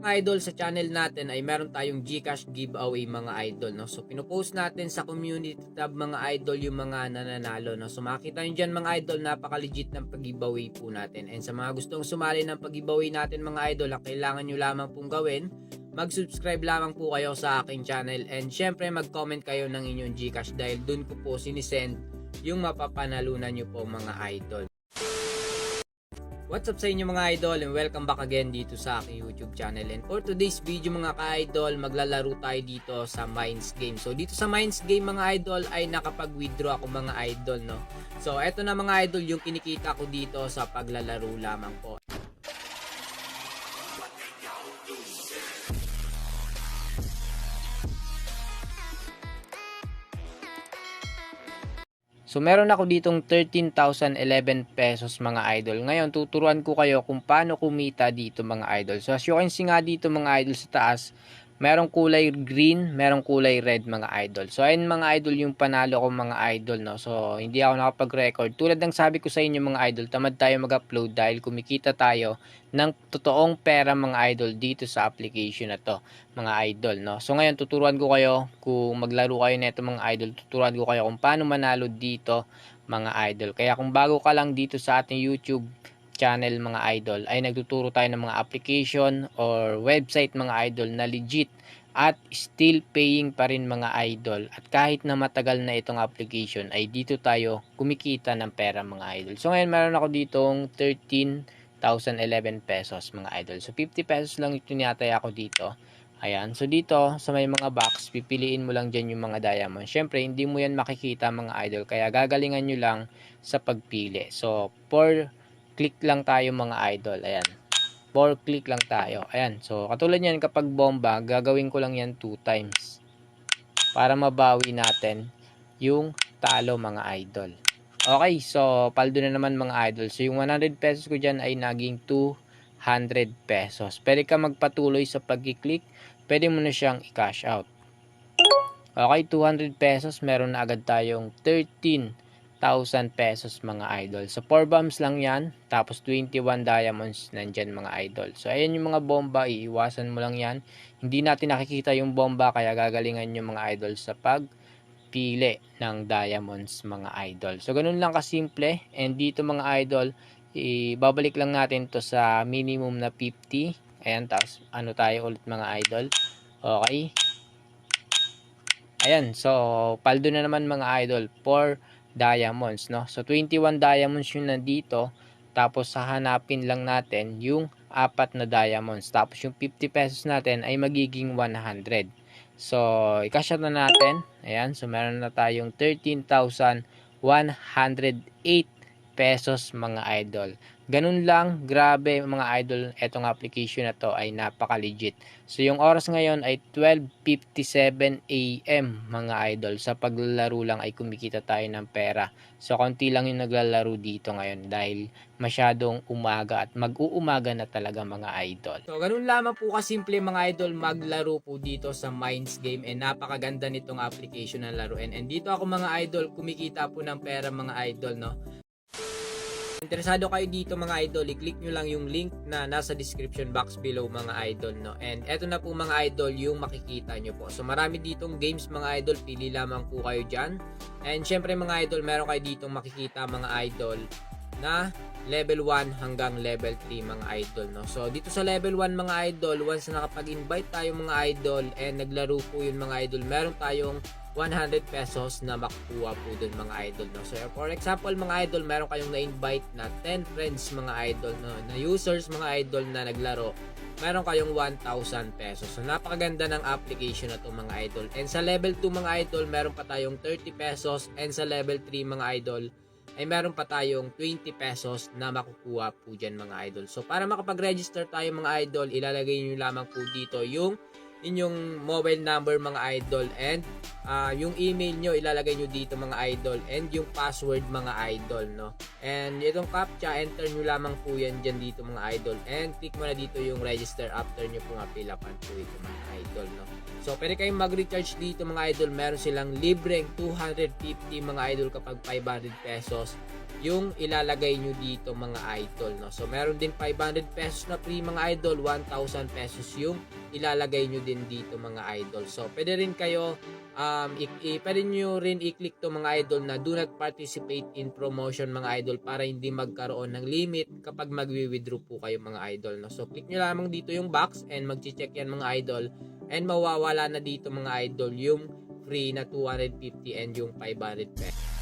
Mga idol, sa channel natin ay meron tayong GCash giveaway mga idol, no? So pinopost natin sa community tab mga idol yung mga nananalo, no? So makita nyo dyan mga idol, napaka-legit ng pag-giveaway po natin. And sa mga gustong sumali ng pag-giveaway natin mga idol, ang kailangan nyo lamang pong gawin, mag-subscribe lamang po kayo sa aking channel. And syempre mag-comment kayo ng inyong GCash dahil dun ko po sinisend yung mapapanalunan nyo po mga idol. What's up sa inyo mga idol, and welcome back again dito sa aking YouTube channel. And for today's video mga ka-idol, maglalaro tayo dito sa Mines Game. So dito sa Mines Game mga idol ay nakapag-withdraw ako mga idol, no. So eto na mga idol yung kinikita ko dito sa paglalaro lamang po. So meron ako ditong 13,011 pesos mga idol. Ngayon tuturuan ko kayo kung paano kumita dito mga idol. So as you can see nga dito mga idol sa taas, merong kulay green, merong kulay red mga idol. So ayun mga idol yung panalo ko mga idol, no. So hindi ako nakapag-record. Tulad ng sabi ko sa inyo mga idol, tamad tayo mag-upload dahil kumikita tayo ng totoong pera mga idol dito sa application na to mga idol, no. So ngayon tuturuan ko kayo kung maglaro kayo nito mga idol. Tuturuan ko kayo kung paano manalo dito mga idol. Kaya kung bago ka lang dito sa ating YouTube channel mga idol, ay nagtuturo tayo ng mga application or website mga idol na legit at still paying pa rin mga idol. At kahit na matagal na itong application ay dito tayo kumikita ng pera mga idol. So ngayon meron ako ditong 13,011 pesos mga idol. So 50 pesos lang ito tinataya ako dito. Ayan. So dito sa may mga box, pipiliin mo lang dyan yung mga diamond. Syempre hindi mo yan makikita mga idol. Kaya gagalingan nyo lang sa pagpili. So 4 click lang tayo mga idol. Ayan. 4 click lang tayo. Ayan. So katulad yan kapag bomba, gagawin ko lang yan 2 times. Para mabawi natin yung talo mga idol. Okay. So paldo na naman mga idol. So yung 100 pesos ko dyan ay naging 200 pesos. Pwede ka magpatuloy sa pag-click. Pwede mo na siyang i-cash out. Okay, 200 pesos. Meron na agad tayong 13,000 pesos mga idol. So 4 bombs lang yan. Tapos 21 diamonds nandyan mga idol. So ayan yung mga bomba. Iiwasan mo lang yan. Hindi natin nakikita yung bomba. Kaya gagalingan yung mga idol sa pagpili ng diamonds mga idol. So ganun lang kasimple. And dito mga idol, ibabalik lang natin to sa minimum na 50. Ayan, tapos ano tayo ulit mga idol. Okay. Ayan, so paldo na naman mga idol, 4 diamonds, no. So 21 diamonds yung nandito. Tapos hahanapin lang natin yung 4 na diamonds. Tapos yung 50 pesos natin ay magiging 100. So i-cash out na natin. Ayan, so meron na tayong 13,108 pesos mga idol. Ganun lang, grabe mga idol, etong application na to ay napaka-legit. So yung oras ngayon ay 12:57 AM mga idol. Sa paglalaro lang ay kumikita tayo ng pera. So konti lang yung naglalaro dito ngayon dahil masyadong umaga at mag-uumaga na talaga mga idol. So ganun lamang po kasimple mga idol maglaro po dito sa Mines Game, and napakaganda nitong application na laruin. And dito ako mga idol kumikita po ng pera mga idol, no. Interesado kayo dito mga idol, i-click nyo lang yung link na nasa description box below mga idol, no. And eto na po mga idol yung makikita nyo po. So marami ditong games mga idol, pili lamang po kayo dyan. And syempre mga idol, meron kayo ditong makikita mga idol na level 1 hanggang level 3 mga idol, no. So dito sa level 1 mga idol, once na nakapag-invite tayo mga idol and naglaro po yun mga idol, meron tayong 100 pesos na makukuha po dun mga idol, no. So for example mga idol, meron kayong na-invite na 10 friends mga idol, no, na users mga idol na naglaro, meron kayong 1,000 pesos. So napakaganda ng application na to mga idol. And sa level 2 mga idol, meron pa tayong 30 pesos, and sa level 3 mga idol ay meron pa tayong 20 pesos na makukuha po dyan mga idol. So para makapag-register tayo mga idol, ilalagay nyo lamang po dito yung inyong mobile number mga idol, and yung email nyo ilalagay nyo dito mga idol, and yung password mga idol, no. And itong captcha, enter nyo lamang po yan dyan dito mga idol, and click mo na dito yung register after nyo po mapilapan po ito mga idol, no. So pwede kayong mag-recharge dito mga idol, meron silang libreng 250 mga idol kapag 500 pesos yung ilalagay nyo dito mga idol, no? So meron din 500 pesos na free mga idol, 1,000 pesos yung ilalagay nyo din dito mga idol. So pwede rin kayo pwede nyo rin i-click to mga idol na do not participate in promotion mga idol para hindi magkaroon ng limit kapag magwi-withdraw po kayo mga idol, no? So click nyo lamang dito yung box and mag-check yan mga idol, and mawawala na dito mga idol yung free na 250 and yung 500 pesos.